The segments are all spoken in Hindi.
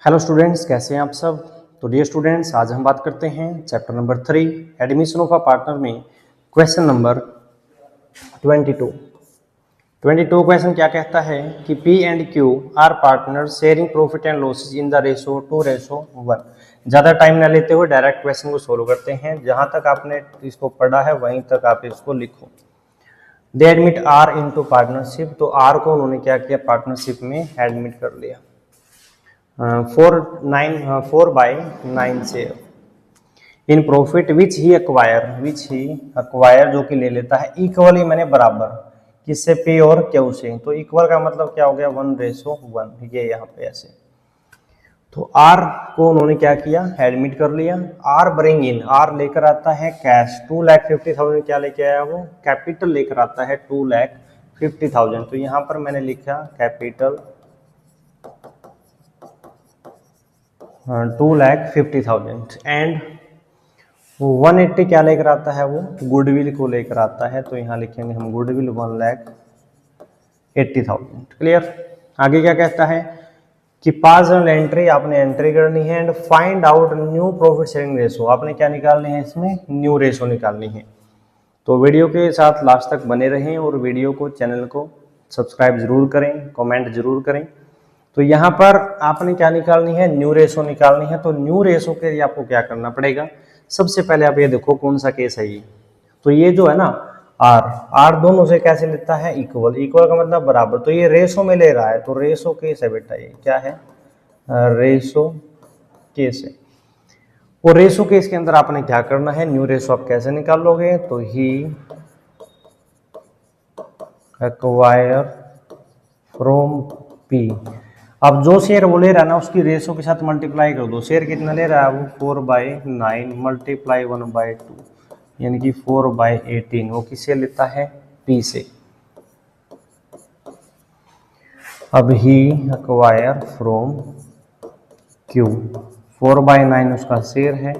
हेलो स्टूडेंट्स, कैसे हैं आप सब। तो डियर स्टूडेंट्स, आज हम बात करते हैं chapter number 3 admission of a partner में क्वेश्चन नंबर 22। 22 क्वेश्चन क्या कहता है कि P and Q are partner sharing profit and losses in the ratio 2:1। ज़्यादा टाइम न लेते हुए डायरेक्ट क्वेश्चन को सोल्व करते हैं। जहां तक आपने इसको पढ़ा है वहीं तक आप इसको लिखो। They admit R into partnership, तो आर को उन्होंने क्या किया, पार्टनरशिप में एडमिट कर लिया 4/9 से in profit which he acquire जो कि ले लेता है इक्वली, मैंने बराबर किससे, पे और क्यू से। तो इक्वल का मतलब क्या हो गया, 1:1, ये यहाँ पे ऐसे। तो आर को उन्होंने क्या किया, एडमिट कर लिया। आर ब्रिंग इन, आर लेकर आता है कैश 2,50,000। क्या लेके आया वो, कैपिटल लेकर आता है 2,50,000। तो यहाँ पर मैंने लिखा कैपिटल 2,50,000 एंड 180 क्या लेकर आता है वो, गुडविल को लेकर आता है। तो यहाँ लिखेंगे हम गुडविल 1,80,000। क्लियर। आगे क्या कहता है कि पास एंट्री, आपने एंट्री करनी है and find out new profit sharing ratio. आपने क्या निकालनी है, इसमें न्यू रेशो निकालनी है। तो वीडियो के साथ लास्ट तक बने रहें और वीडियो को, चैनल को सब्सक्राइब जरूर करें, कमेंट जरूर करें। तो यहाँ पर आपने क्या निकालनी है, न्यू रेशो निकालनी है। तो न्यू रेशो के लिए आपको क्या करना पड़ेगा, सबसे पहले आप ये देखो कौन सा केस है ये। तो ये जो है ना आर दोनों से कैसे लेता है, इक्वल। इक्वल का मतलब बराबर, तो ये रेशो में ले रहा है। तो रेशो केस है बेटा, ये क्या है, रेशो केस है। और रेशो केस के अंदर आपने क्या करना है, न्यू रेशो आप कैसे निकालोगे, तो ही एक्वायर फ्रॉम पी। अब जो शेयर वो ले रहा है ना, उसकी रेशो के साथ मल्टीप्लाई कर दो। शेयर कितना ले रहा है वो, 4/9 मल्टीप्लाई 1/2, यानी कि 4/18। वो किससे लेता है, पी से। अब ही एक्वायर फ्रॉम क्यू, 4/9 उसका शेयर है,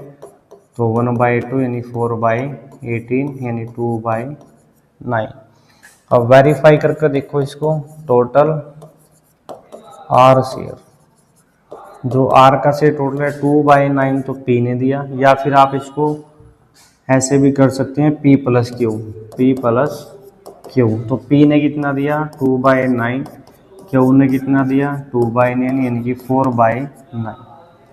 तो 1/2 यानी 4/18 यानी 2/9। अब वेरीफाई करके देखो इसको, टोटल आर शेयर, जो आर का शेयर टोटल है 2/9, तो पी ने दिया। या फिर आप इसको ऐसे भी कर सकते हैं, P plus Q, P plus Q. तो पी ने कितना दिया, 2/9, क्यू ने कितना दिया, 2/9, यानी कि 4/9।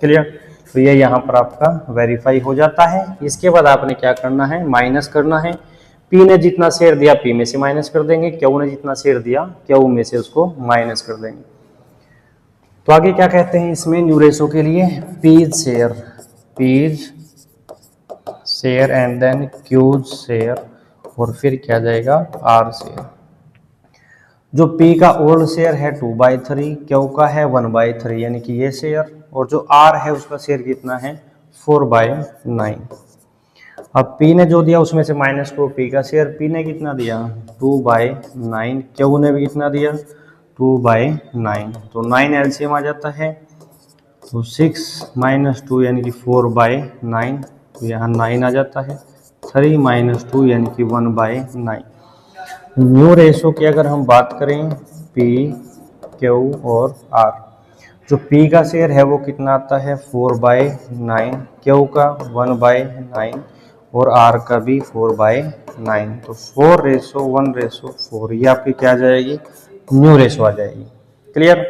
क्लियर। तो ये यहाँ पर आपका वेरीफाई हो जाता है। इसके बाद आपने क्या करना है, माइनस करना है। पी ने जितना शेयर दिया पी में से माइनस कर देंगे, क्यू ने जितना शेयर दिया क्यू में से उसको माइनस कर देंगे। तो आगे क्या कहते हैं इसमें, न्यू रेशो के लिए P's share, P's share and then Q's share, और फिर क्या जाएगा, आर शेयर। जो पी का ओल्ड शेयर है 2/3, क्यू का है 1/3, यानी कि ये शेयर। और जो आर है उसका शेयर कितना है, 4/9। अब पी ने जो दिया उसमें से माइनस को पी का शेयर, पी ने कितना दिया 2/9, क्यू ने भी कितना दिया 2/9। तो 9 एलसीएम आ जाता है, तो 6 - 2 यानी कि 4/9। तो यहाँ 9 आ जाता है, 3 - 2 यानी कि 1/9। न्यू रेशो की अगर हम बात करें, पी, क्यू और आर, जो पी का शेयर है वो कितना आता है 4/9, क्यू का 1/9 और आर का भी 4/9। तो 4:1:4, ये आपकी क्या आ जाएगी, न्यू रेशो आ जाएगी। क्लियर।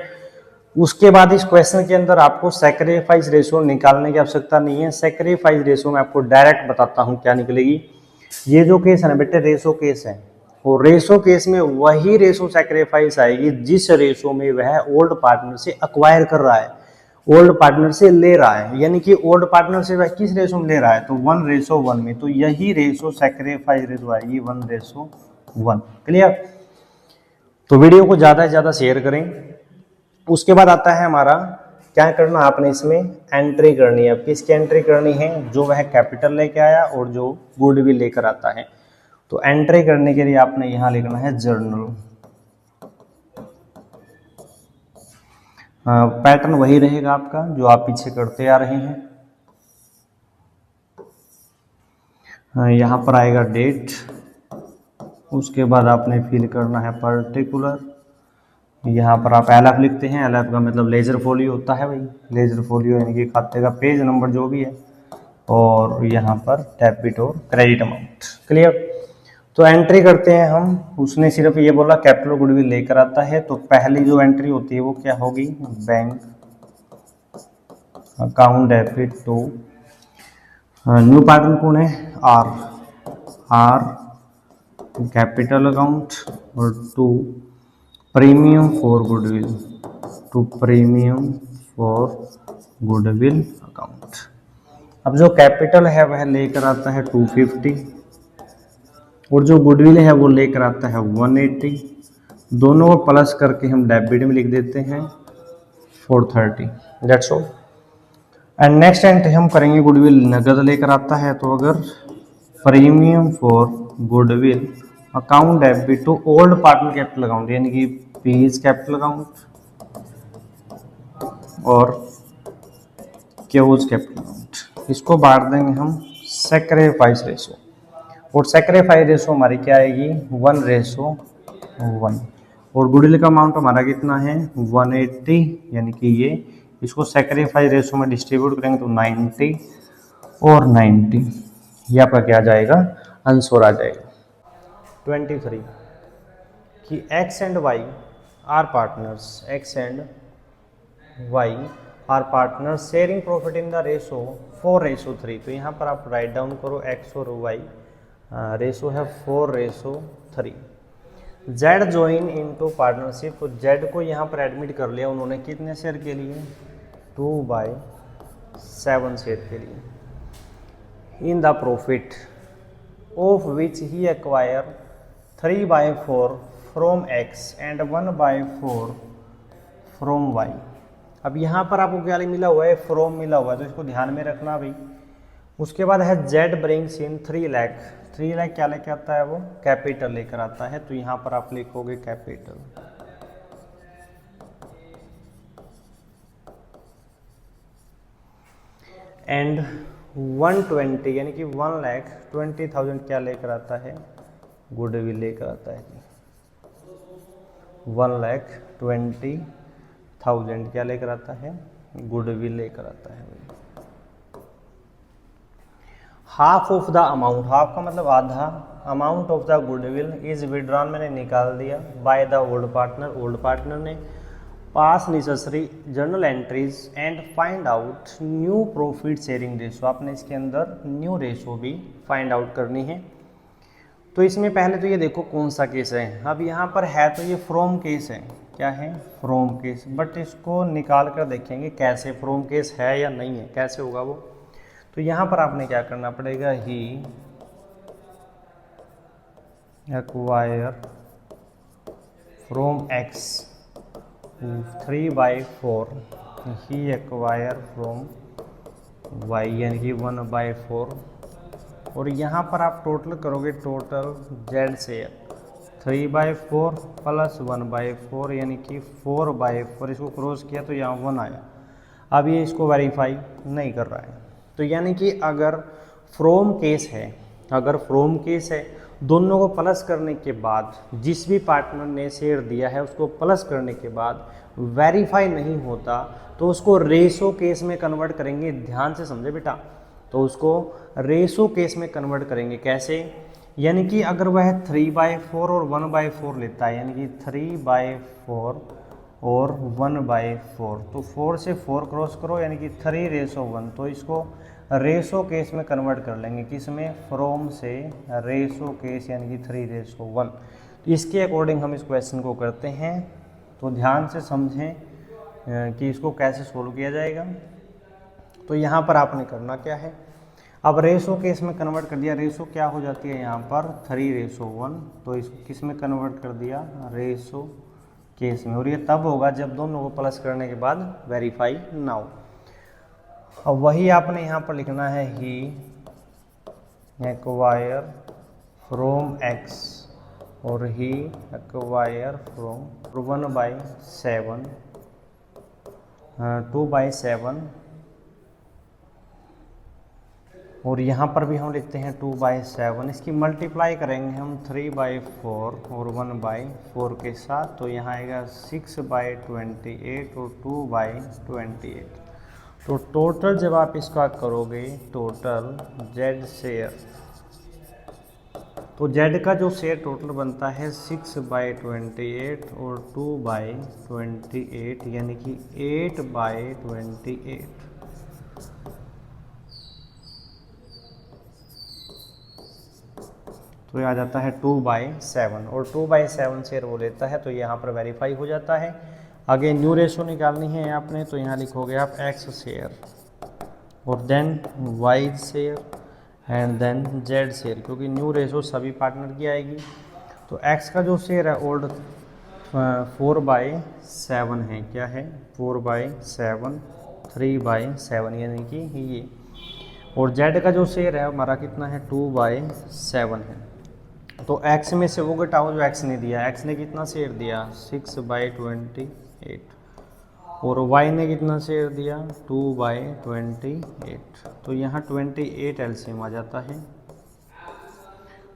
उसके बाद इस क्वेश्चन के अंदर आपको सैक्रिफाइस रेशो निकालने की आवश्यकता नहीं है। सैक्रिफाइस रेशो मैं आपको डायरेक्ट बताता हूं क्या निकलेगी। ये जो केस है ना बेटे, रेशो केस है, और रेशो केस में वही रेशो सैक्रिफाइस आएगी जिस रेशो में वह ओल्ड पार्टनर से अक्वायर कर रहा है, ओल्ड पार्टनर से ले रहा है। यानी कि ओल्ड पार्टनर से वह किस रेशो में ले रहा है, तो 1:1 में। तो यही रेशो सैक्रिफाइस रेशो आएगी 1:1। क्लियर। तो वीडियो को ज़्यादा से ज़्यादा शेयर करें। उसके बाद आता है हमारा, क्या करना आपने इसमें, एंट्री करनी है। अब किसकी एंट्री करनी है, जो वह कैपिटल लेके आया और जो गुडविल लेकर आता है। तो एंट्री करने के लिए आपने यहां लिखना है जर्नल। पैटर्न वही रहेगा आपका जो आप पीछे करते आ रहे हैं। यहां पर आएगा डेट, उसके बाद आपने फिल करना है पर्टिकुलर, यहाँ पर आप LF लिखते हैं, LF का मतलब लेजर फोलियो होता है भाई, लेजर फोलियो यानी कि खाते का पेज नंबर जो भी है, और यहाँ पर डेबिट और क्रेडिट अमाउंट। क्लियर। तो एंट्री करते हैं हम, उसने सिर्फ ये बोला कैपिटल गुडविल लेकर आता है, तो पहली जो एंट्री होती है वो क्या होगी, bank account debit to new partner कौन है, आर कैपिटल अकाउंट और to premium for goodwill, to premium for goodwill account. अब जो कैपिटल है वह लेकर आता है 250 और जो गुडविल है वो लेकर आता है 180, दोनों को प्लस करके हम डेबिट में लिख देते हैं 430। That's all. And next entry हम करेंगे, गुडविल नगद लेकर आता है, तो अगर premium for goodwill account debit to old partner capital account यानी कि पीज कैपिटल अकाउंट और क्यूज कैपिटल अकाउंट, इसको बांट देंगे हम सैक्रिफाइस रेशो, और सैक्रिफाइस रेशो हमारी क्या आएगी 1:1, और गुडविल का अमाउंट हमारा कितना है 180, यानी कि ये इसको सैक्रिफाइस रेशो में डिस्ट्रीब्यूट करेंगे तो 90 और 90, ये आपका क्या आ जाएगा, आंसर आ जाएगा 23 कि x and y are partners, x and y are partners sharing profit in the ratio 4:3। तो यहाँ पर आप राइट डाउन करो x और y, रेशो है 4:3। जेड ज्वाइन इनटू पार्टनरशिप, तो जेड को यहाँ पर एडमिट कर लिया उन्होंने, कितने शेयर के लिए 2/7 शेयर के लिए, in the profit of which he acquire 3/4 from x and 1/4 from y। अब यहाँ पर आपको क्या मिला हुआ है, फ्रॉम मिला हुआ है, तो इसको ध्यान में रखना भाई। उसके बाद है Z brings in 3 lakh, 3 lakh क्या लेकर आता है वो, कैपिटल लेकर आता है, तो यहाँ पर आप लिखोगे कैपिटल। एंड 120 यानी कि 1,20,000 क्या लेकर आता है, गुडविल लेकर आता है, 1,20,000 क्या लेकर आता है, गुडविल लेकर आता है। Half of the amount, half का मतलब आधा, amount of the goodwill is withdrawn, मैंने निकाल दिया by the old partner, old partner ने pass necessary journal entries and find out new profit sharing ratio, आपने इसके अंदर न्यू रेशो भी फाइंड आउट करनी है। तो इसमें पहले तो ये देखो कौन सा केस है, अब यहाँ पर है तो ये फ्रॉम केस है, क्या है फ्रॉम केस, बट इसको निकाल कर देखेंगे कैसे फ्रॉम केस है या नहीं है, कैसे होगा वो। तो यहाँ पर आपने क्या करना पड़ेगा, he acquire from x 3/4, he acquire from y यानी कि 1/4, और यहाँ पर आप टोटल करोगे, टोटल z से 3/4 प्लस 1/4 यानी कि 4/4, इसको क्रॉस किया तो यहाँ 1 आया। अब ये इसको वेरीफाई नहीं कर रहा है, तो यानी कि अगर फ्रॉम केस है, अगर फ्रॉम केस है, दोनों को प्लस करने के बाद जिस भी पार्टनर ने शेयर दिया है उसको प्लस करने के बाद वेरीफाई नहीं होता तो उसको रेशो केस में कन्वर्ट करेंगे। ध्यान से समझे बेटा, तो उसको रेशो केस में कन्वर्ट करेंगे कैसे, यानी कि अगर वह 3/4 और 1/4 लेता है, यानी कि 3/4 और 1/4, तो 4 से 4 क्रॉस करो यानी कि 3:1, तो इसको रेशो केस में कन्वर्ट कर लेंगे, किस में, फ्रॉम से रेशो केस यानी कि 3:1। तो इसके अकॉर्डिंग हम इस क्वेश्चन को करते हैं, तो ध्यान से समझें कि इसको कैसे सोल्व किया जाएगा। तो यहाँ पर आपने करना क्या है, अब रेशो केस में कन्वर्ट कर दिया, रेशो क्या हो जाती है यहाँ पर 3:1, तो इसको किस में कन्वर्ट कर दिया, रेशो केस में, और ये तब होगा जब दोनों को प्लस करने के बाद वेरीफाई ना हो। अब वही आपने यहाँ पर लिखना है, ही एक्वायर फ्रॉम x और ही एक्वायर फ्रॉम 1/7 2/7 और यहाँ पर भी हम लिखते हैं 2/7। इसकी मल्टीप्लाई करेंगे हम 3/4 और 1/4 के साथ, तो यहाँ आएगा 6/28 और 2/28। तो टोटल जब आप इसका करोगे टोटल जेड शेयर, तो जेड का जो शेयर टोटल बनता है 6/28 और 2/28 यानी कि 8/28। तो ये आ जाता है 2/7 और 2/7 शेयर वो लेता है, तो यहाँ पर वेरीफाई हो जाता है। आगे न्यू रेशो निकालनी है आपने, तो यहाँ लिखोगे आप एक्स शेयर और then Y share and then Z share, क्योंकि न्यू रेशो सभी पार्टनर की आएगी। तो एक्स का जो शेयर है ओल्ड 4/7 है, क्या है 4/7, 3/7 यानी कि ये। और जेड का जो शेयर है हमारा कितना है 2/7 है। तो एक्स में से वो घटाओ जो एक्स ने दिया, एक्स ने कितना शेयर दिया 6/28 और वाई ने कितना शेयर दिया 2/28। तो यहाँ 28 एलसीएम आ जाता है।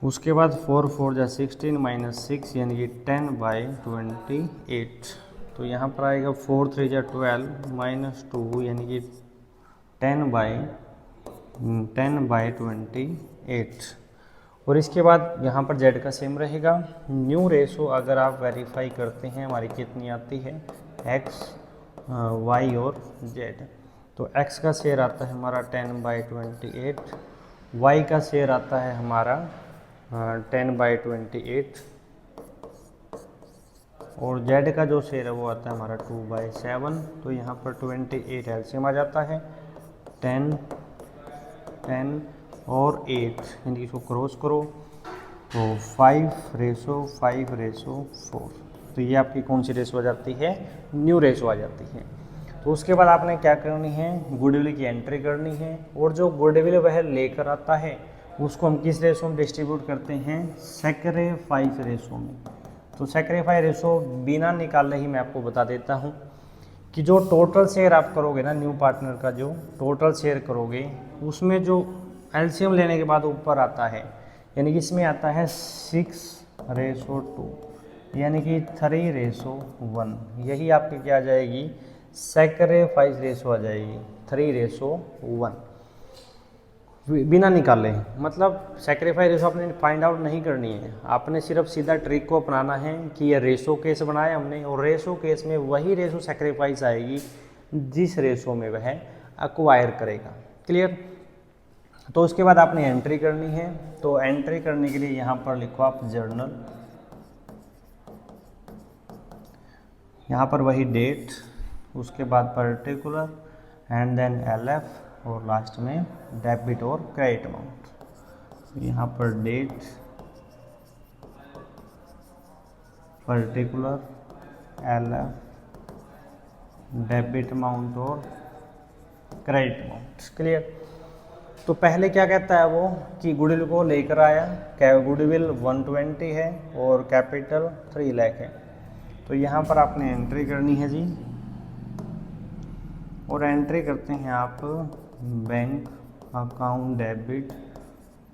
उसके बाद 4 4 जा 16 - 6 यानी कि 10/28। तो यहाँ पर आएगा 4 3 जा 12 - 2 यानी कि 10/28। और इसके बाद यहाँ पर जेड का सेम रहेगा। न्यू रेशो अगर आप वेरीफाई करते हैं हमारी कितनी आती है एक्स, वाई और जेड। तो एक्स का शेयर आता है हमारा 10/28, वाई का शेयर आता है हमारा 10/28 और जेड का जो शेयर है वो आता है हमारा 2/7। तो यहाँ पर 28 एलसीएम आ जाता है, 10 और 8 यानी इसको क्रॉस करो तो 5:5:4। तो ये आपकी कौन सी रेशो आ जाती है न्यू रेशो आ जाती है। तो उसके बाद आपने क्या करनी है गुडविल की एंट्री करनी है, और जो गुडविल वह लेकर आता है उसको हम किस रेशो में डिस्ट्रीब्यूट करते हैं सैक्रिफाइस रेशो में। तो सैक्रिफाइस रेशो बिना निकाले ही मैं आपको बता देता हूँ कि जो टोटल शेयर आप करोगे ना न्यू पार्टनर का जो टोटल शेयर करोगे उसमें जो एलसीएम लेने के बाद ऊपर आता है, यानी कि इसमें आता है 6:2 यानी कि 3:1। यही आपकी क्या आ जाएगी सैक्रिफाइस रेशो आ जाएगी 3:1 बिना निकाले। मतलब सैक्रिफाइस रेशो आपने फाइंड आउट नहीं करनी है, आपने सिर्फ सीधा ट्रिक को अपनाना है कि ये रेशो केस बनाया हमने, और रेशो केस में वही रेशो सैक्रिफाइस आएगी जिस रेशो में वह एक्वायर करेगा। क्लियर। तो उसके बाद आपने एंट्री करनी है। तो एंट्री करने के लिए यहाँ पर लिखो आप जर्नल, यहाँ पर वही डेट, उसके बाद पर्टिकुलर एंड देन LF और लास्ट में डेबिट और क्रेडिट अमाउंट। यहाँ पर date, particular, LF, debit amount और क्रेडिट अमाउंट। क्लियर। तो पहले क्या कहता है वो कि गुडविल को लेकर आया, क्या गुडविल 120 है और कैपिटल 3 लाख है। तो यहाँ पर आपने एंट्री करनी है जी, और एंट्री करते हैं आप bank account debit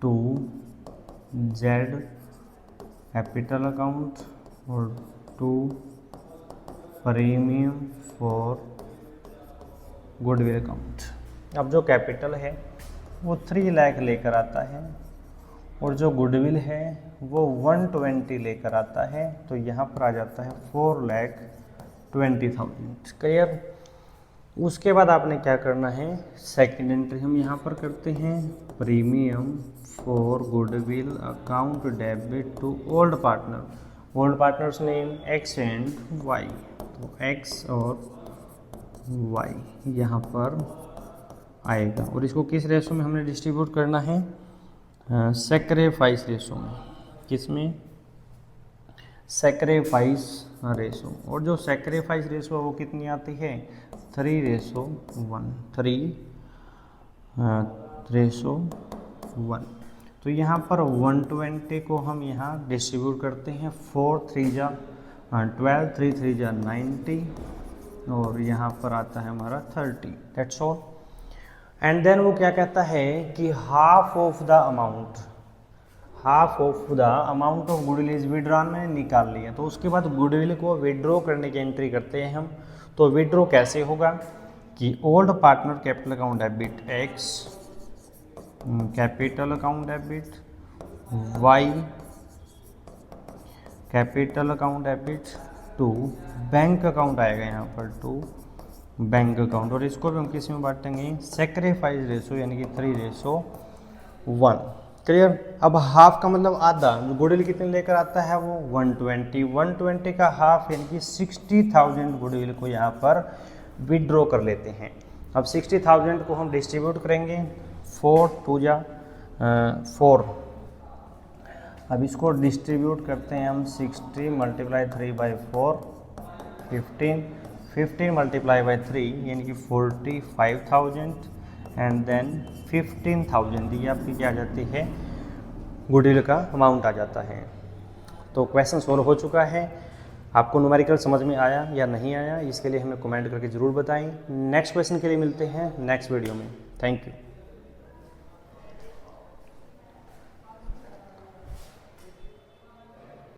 to Z capital account और to premium for goodwill account. अब जो कैपिटल है वो 3 लाख लेकर आता है और जो गुडविल है वो 120 लेकर आता है। तो यहाँ पर आ जाता है 4,20,000। क्लियर। उसके बाद आपने क्या करना है सेकंड एंट्री हम यहाँ पर करते हैं premium for goodwill account debit to old partner. Old partners name X and Y. तो एक्स और वाई यहाँ पर आएगा, और इसको किस रेशो में हमने डिस्ट्रीब्यूट करना है सैक्रिफाइस रेशो में। किस में सैक्रिफाइस रेशो। और जो सैक्रिफाइस रेशो वो कितनी आती है 3:1। 3:1। तो यहाँ पर 120 को हम यहाँ डिस्ट्रीब्यूट करते हैं 4 3 जा 12, 3 3 जा 90 और यहाँ पर आता है हमारा 30। That's all. एंड देन वो क्या कहता है कि half of the amount of goodwill is withdrawn, मैंने निकाल लिया। तो उसके बाद गुडविल को विड्रॉ करने की एंट्री करते हैं हम। तो विड्रॉ कैसे होगा कि old partner capital account debit X, capital account debit Y, capital account debit to bank account आएगा यहाँ पर, टू बैंक अकाउंट। और इसको भी हम किसी में बांटेंगे, सेक्रीफाइस रेशो यानी कि 3:1। क्लियर। अब हाफ का मतलब आधा, गुडविल कितने लेकर आता है वो 120 का हाफ यानी कि 60,000 गुडविल को यहाँ पर विड्रॉ कर लेते हैं। अब 60,000 को हम डिस्ट्रीब्यूट करेंगे 4 2 जा 4। अब इसको डिस्ट्रीब्यूट करते हैं हम 60 × 3/4 15 × 3 यानी कि 45,000 एंड देन 15,000 ये आपकी क्या आ जाती है, गुडविल का अमाउंट आ जाता है। तो क्वेश्चन सोल्व हो चुका है। आपको न्यूमेरिकल समझ में आया या नहीं आया, इसके लिए हमें कमेंट करके ज़रूर बताएं। नेक्स्ट क्वेश्चन के लिए मिलते हैं नेक्स्ट वीडियो में। Thank you.